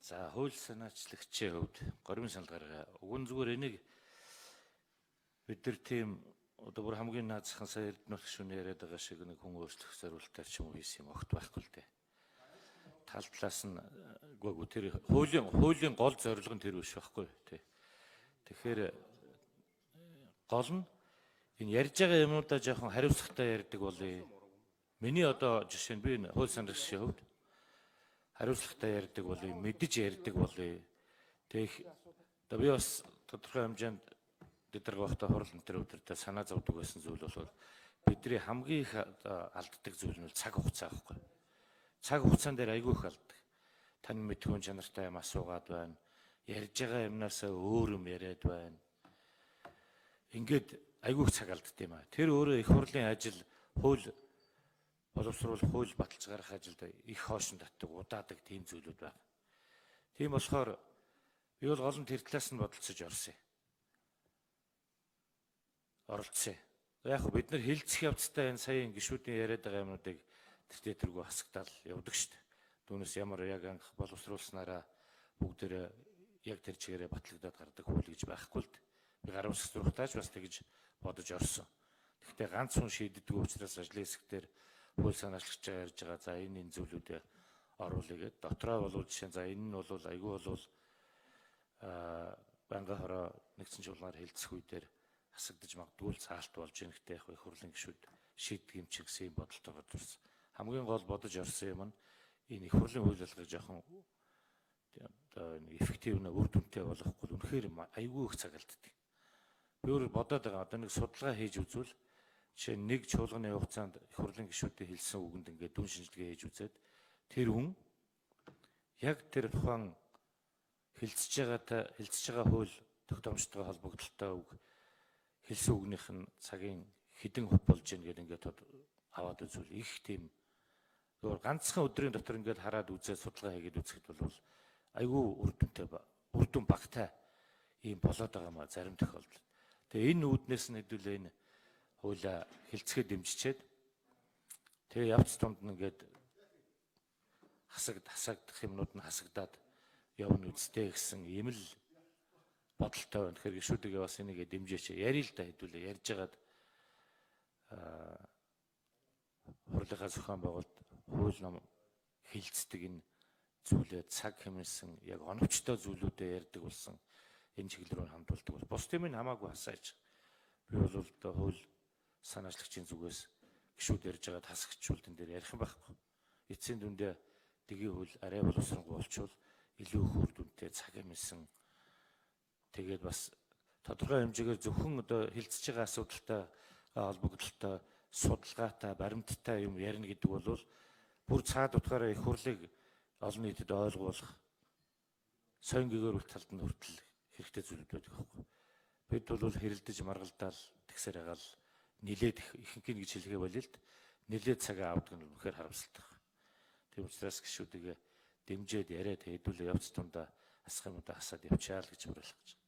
За хууль санаачлагчийн хувьд горийн санал гаргаа. Уг нь зүгээр энийг бид нар тийм одоо бүр хамгийн наазахын сая Эрдэнэ гишүүний яриад байгаа шиг нэг хүн өөрчлөх зорилтоор ч юм уу хийсэн юм огт байхгүй л дээ. Тал талаас нь үгүй тэр хуулийн гол зорилго нь тэр биш байхгүй тий. Тэгэхээр гол нь энэ ярьж байгаа юмудаа жоохон хариуцлагатай ярьдаг болъё. Миний одоо жишээ нь би хууль санаагчийн хувьд хариуцлагатай ярьдаг болъё, мэдж ярьдаг болъё. Тэгэх одоо би бас тодорхой хэмжээнд дэдэрэг байхдаа хурал энэ төр өдөртөө санаа зовдөг байсан зүйл бол бидний хамгийн их алддаг зүйл нь цаг хугацаа байхгүй. Цаг хугацаан дээр айгүй их алддаг. Тань мэдхүүн чанартай юм асуугаад байна. Ярьж байгаа юмнасаа өөр юм яриад байна. Ингээд айгүй их цаг алддаг юм аа. Тэр өөрөө их хурлын ажил, хууль боловсруулах, хууль баталж гарах ажилд их хоошин татдаг, удаадаг тийм зүйлүүд байна. Тийм болохоор би бол гол нь тэр талаас нь бодолцож оролцсон. Яг бид нар хилцэх явцдаа энэ саяын гишүүдийн яриад байгаа юмнуудыг тэр тэргүй хасагдаал явдаг шүү дээ. Түүнээс ямар яг анх боловсруулснараа бүгдээрээ яг тэр чигээрээ батлагдаад гардаг хууль гэж байхгүй л дээ. Би гарын үсэг зурхтаач бас тэгж бодож орсон. Гэхдээ ганц хүн шийддэг учраас ажлын хэсгээр хууль санаачлагчаа ярьж байгаа. За энэ зүйлүүдээ оруулъя гэдэг. Дотроо болвол жишээ за энэ нь бол айгүй бол банга хороо нэгдсэн чуулгаар хилцэх үе дээр хасагдаж магадгүй цаалт болж ийн гэхдээ яг их хурлын гишүүд шийддэг юм чи гэсэн юм бодолтой бодсон. Хамгийн гол бодож орсон юм нь энэ их хурлын хууль алгыг жоохон одоо эффектив нэ үр дүнтэй болгохгүй үнэхээр айгүй их цаг алддаг. Би өөр бодоод байгаа одоо нэг судалгаа хийж үзвэл жишээ нь нэг чуулганы хугацаанд их хурлын гишүүдэд хэлсэн үгэнд ингээд дүн шинжилгээ хийж үзээд тэр хүн яг тэр тухайн хилцэж байгаа хууль тогтоомжтой холбогдолтой үг хэлсэн үгнийх нь цагийн хэдэн хөв болж ийн гэдэг ингээд аваад үзвэл их тийм өөр ганцхан өдрийн дотор ингээд хараад үзээд судалгаа хийгээд үзэхэд бол айгүй үр дүн багтай ийм болоод байгаа маа зарим тохиолдолд. Тэгээ энэ үүднээс нь хэдүүлээ энэ хуулиа хилцгээд дэмжичээд тэгээ явц тунд нь ингээд хасагдах юмнууд нь хасагдаад явна үстэй гэсэн ийм л бодолтой байна. Тэгэхээр гишүүдээ бас энийг дэмжээч. Ярил л да хэдүүлээ ярьж хагаад хурлынхаа зохион байгуулалт хууль ном хилцдэг энэ зүйлээ цаг хэмнэсэн яг оновчтой зүйлүүдэд ярьдаг болсон энэ чиглэл рүү хандуулдаг бол бус тийм нь хамаагүй хасааж. Би бол одоо хууль санаачлагчийн зүгээс гишүүд ярьж байгаад хасагчвал тэн дээр ярих юм байхгүй. Эцсийн дүндээ дэгийн хууль арай боловсронгуй болчвол илүү их үр дүнтэй цаг хэмнэсэн тэгээд бас тодорхой хэмжээгээр зөвхөн одоо хилцэж байгаа асуудалтай холбогдолтой судалгаатай баримттай юм ярина гэдэг бол бүр цаад утгаараа их хурлыг олон нийтэд ойлгуулах соён гэгэрүүл талд нь хүртэл хэрэгтэй зүйлүүд байдаг байхгүй. Бид бол хэрэлдэж маргалдаал тэгсээр хагаал нилээд ихэнх нь гэж хэлгээ болил л нилээд цагаа авдаг нь үнэхээр харамсалтай. Тийм учраас гişүүдээ дэмжээд яриад хэдүүлээ явц тундаа асах юмудаа хасаад явчаал гэж уриалгаж.